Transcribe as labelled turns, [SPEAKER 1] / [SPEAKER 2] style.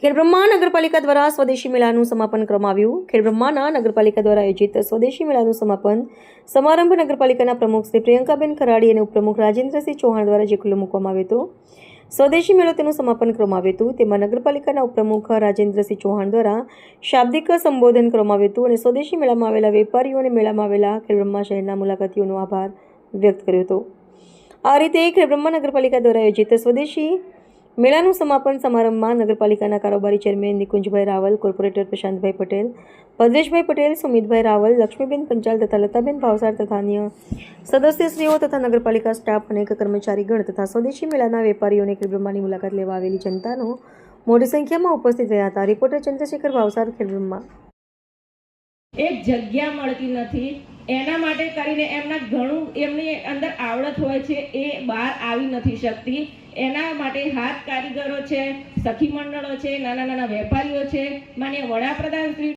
[SPEAKER 1] ખેડબ્રહ્મા નગરપાલિકા દ્વારા સ્વદેશી મેળાનું સમાપન કરવામાં આવ્યું. ખેડબ્રહ્માના નગરપાલિકા દ્વારા આયોજિત સ્વદેશી મેળાનું સમાપન સમારંભ નગરપાલિકાના પ્રમુખ શ્રી પ્રિયંકાબેન ખરાડી અને ઉપપ્રમુખ રાજેન્દ્રસિંહ ચૌહાણ દ્વારા જે ખુલ્લો મૂકવામાં આવ્યો હતો. સ્વદેશી મેળો તેનું સમાપન કરવામાં આવ્યું હતું. તેમાં નગરપાલિકાના ઉપપ્રમુખ રાજેન્દ્રસિંહ ચૌહાણ દ્વારા શાબ્દિક સંબોધન કરવામાં આવ્યું હતું અને સ્વદેશી મેળામાં આવેલા વેપારીઓ અને મેળામાં આવેલા ખેડબ્રહ્મા શહેરના મુલાકાતીઓનો આભાર વ્યક્ત કર્યો હતો. આ રીતે ખેડબ્રહ્મા નગરપાલિકા દ્વારા આયોજિત સ્વદેશી મેળાનું સમાપન સમારંભમાં નગરપાલિકાના કારોબારી ચેરમેન નિકુંજભાઈ રાવલ, કોર્પોરેટર પ્રશાંતભાઈ પટેલ, ભદ્રેશભાઈ પટેલ, સુમિતભાઈ રાવલ, લક્ષ્મીબેન પંચાલ તથા લતાબેન ભાવસાર તથા અન્ય સદસ્યશ્રીઓ તથા નગરપાલિકા સ્ટાફ, અનેક કર્મચારીગણ તથા સ્વદેશી મેળાના વેપારીઓને ખેડબ્રહ્માની મુલાકાત લેવા આવેલી જનતાનો મોટી સંખ્યામાં ઉપસ્થિત રહ્યા હતા. રિપોર્ટર ચંદ્રશેખર ભાવસાર, ખેડબ્રહ્મા.
[SPEAKER 2] એક જગ્યા મળતી નથી, એના માટે કરીને એમની અંદર આવડત હોય છે, એ બહાર આવી નથી શકતી. એના માટે હાથ કારીગરો છે, સખી મંડળો છે, નાના નાના વેપારીઓ છે, માન્ય વડાપ્રધાન શ્રી